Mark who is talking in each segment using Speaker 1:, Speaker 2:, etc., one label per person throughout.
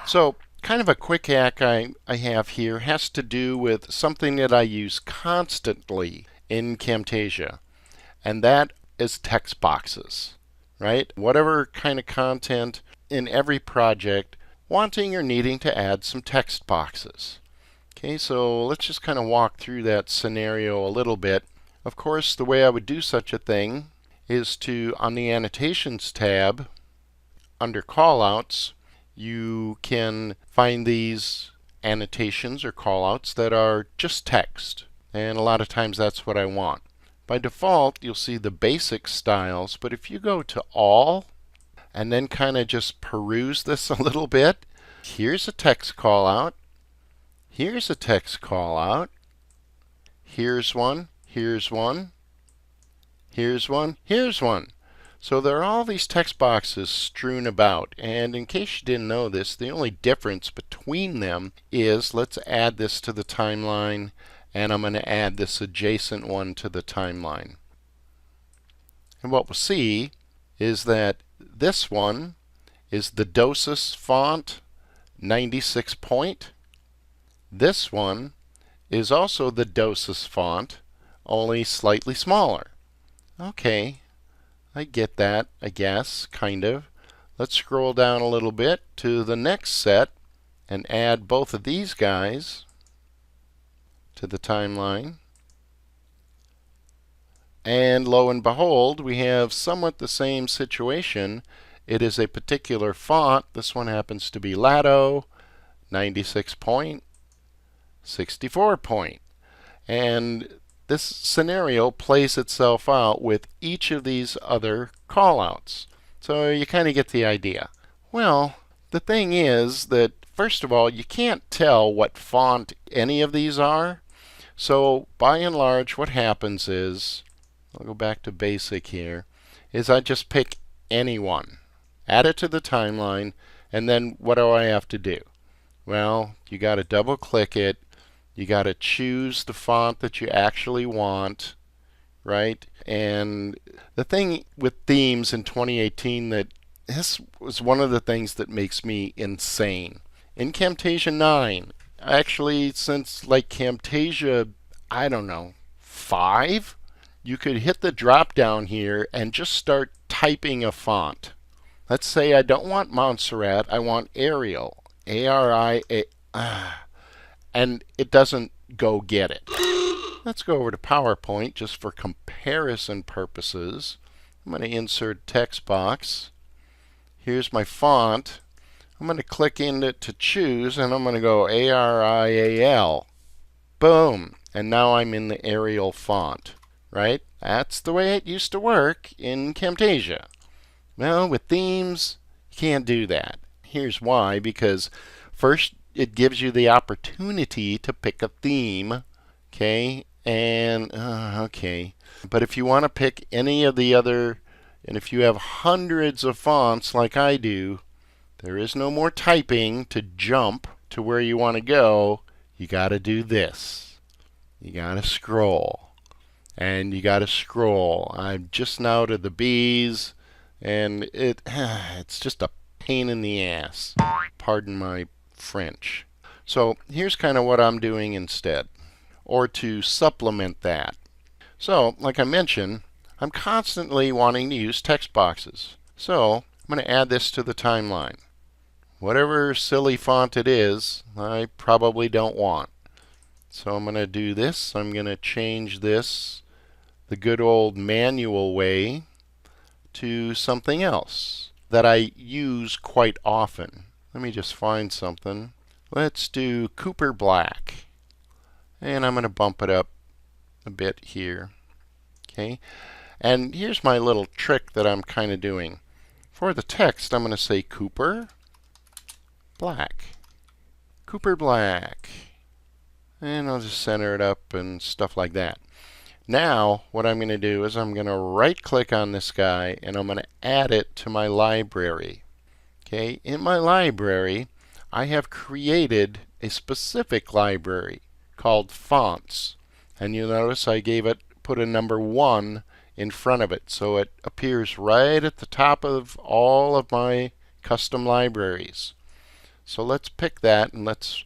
Speaker 1: So kind of a quick hack I have here has to do with something that I use constantly in Camtasia, and that is text boxes, right? Whatever kind of content in every project, wanting or needing to add some text boxes. Okay, so let's just kind of walk through that scenario a little bit. Of course, the way I would do such a thing is to, on the Annotations tab, under callouts, you can find these annotations or callouts that are just text. And a lot of times that's what I want. By default, you'll see the basic styles, but if you go to all and then kind of just peruse this a little bit, here's a text callout, here's a text callout, here's one, here's one, here's one, here's one. So there are all these text boxes strewn about, and in case you didn't know this, the only difference between them is, let's add this to the timeline, and I'm going to add this adjacent one to the timeline. And what we'll see is that this one is the Dosis font 96 point. This one is also the Dosis font, only slightly smaller. Okay. I get that, I guess, kind of. Let's scroll down a little bit to the next set and add both of these guys to the timeline. And lo and behold, we have somewhat the same situation. It is a particular font. This one happens to be Lato, 96 point, 64 point. And this scenario plays itself out with each of these other callouts. So you kind of get the idea. Well, the thing is that, first of all, you can't tell what font any of these are. So by and large, what happens is, I'll go back to basic here, is I just pick any one, add it to the timeline, and then what do I have to do? Well, you got to double click it. You got to choose the font that you actually want, right? And the thing with themes in 2018, that this was one of the things that makes me insane. In Camtasia 9, actually since like Camtasia, I don't know, 5, you could hit the drop down here and just start typing a font. Let's say I don't want Montserrat, I want Arial, A-R-I-A. And it doesn't go get it. Let's go over to PowerPoint just for comparison purposes. I'm going to insert text box. Here's my font. I'm going to click in it to choose, and I'm going to go Arial. Boom. And now I'm in the Arial font, right? That's the way it used to work in Camtasia. Well, with themes, you can't do that. Here's why. Because first, it gives you the opportunity to pick a theme, okay? And, okay. But if you want to pick any of the other, and if you have hundreds of fonts like I do, there is no more typing to jump to where you want to go. You got to do this. You got to scroll. And you got to scroll. I'm just now to the B's, and it's just a pain in the ass. Pardon my French. So here's kind of what I'm doing instead, or to supplement that. So, like I mentioned, I'm constantly wanting to use text boxes. So I'm going to add this to the timeline. Whatever silly font it is, I probably don't want. So I'm going to do this. I'm going to change this the good old manual way to something else that I use quite often. Let me just find something. Let's do Cooper Black. And I'm going to bump it up a bit here. Okay. And here's my little trick that I'm kind of doing. For the text, I'm going to say Cooper Black. Cooper Black. And I'll just center it up and stuff like that. Now, what I'm going to do is I'm going to right-click on this guy, and I'm going to add it to my library. Okay, in my library, I have created a specific library called Fonts. And you'll notice I put a number 1 in front of it, so it appears right at the top of all of my custom libraries. So let's pick that, and let's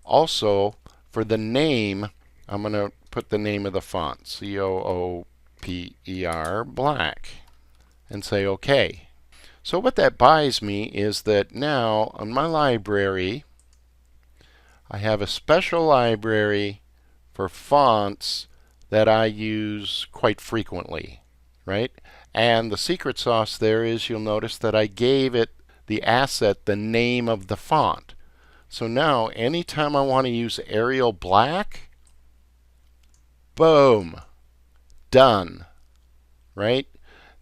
Speaker 1: also, for the name, I'm going to put the name of the font, Cooper black, and say OK. So what that buys me is that now on my library, I have a special library for fonts that I use quite frequently, right? And the secret sauce there is you'll notice that I gave it the asset, the name of the font. So now anytime I want to use Arial black, boom, done, right?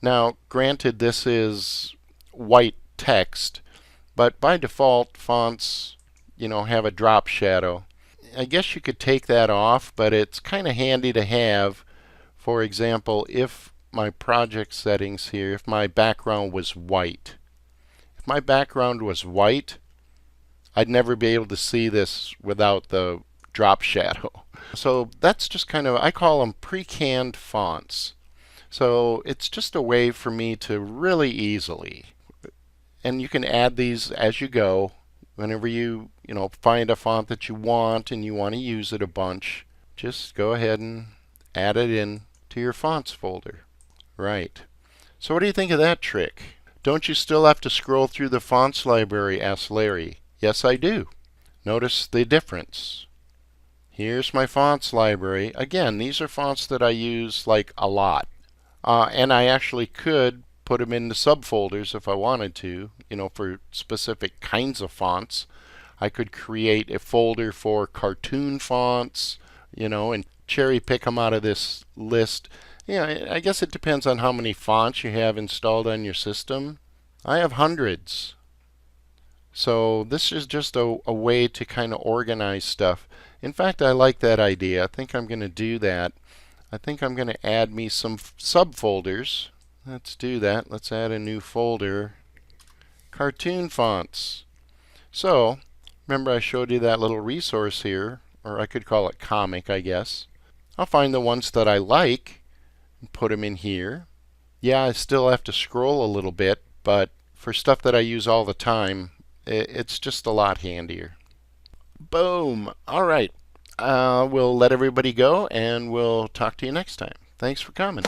Speaker 1: Now, granted, this is white text, but by default, fonts, have a drop shadow. I guess you could take that off, but it's kind of handy to have. For example, if my project settings here, if my background was white. If my background was white, I'd never be able to see this without the drop shadow. So that's just kind of, I call them precanned fonts. So it's just a way for me to really easily, and you can add these as you go. Whenever you find a font that you want and you want to use it a bunch, just go ahead and add it in to your fonts folder. Right. So what do you think of that trick? Don't you still have to scroll through the fonts library? Asked Larry. Yes, I do. Notice the difference. Here's my fonts library. Again, these are fonts that I use like a lot. And I actually could put them into subfolders if I wanted to, for specific kinds of fonts. I could create a folder for cartoon fonts, and cherry pick them out of this list. I guess it depends on how many fonts you have installed on your system. I have hundreds. So this is just a way to kind of organize stuff. In fact, I like that idea. I think I'm going to do that. I think I'm going to add me some subfolders. Let's do that. Let's add a new folder. Cartoon fonts. So, remember I showed you that little resource here, or I could call it comic, I guess. I'll find the ones that I like and put them in here. Yeah, I still have to scroll a little bit, but for stuff that I use all the time, it's just a lot handier. Boom! All right. We'll let everybody go, and we'll talk to you next time. Thanks for coming.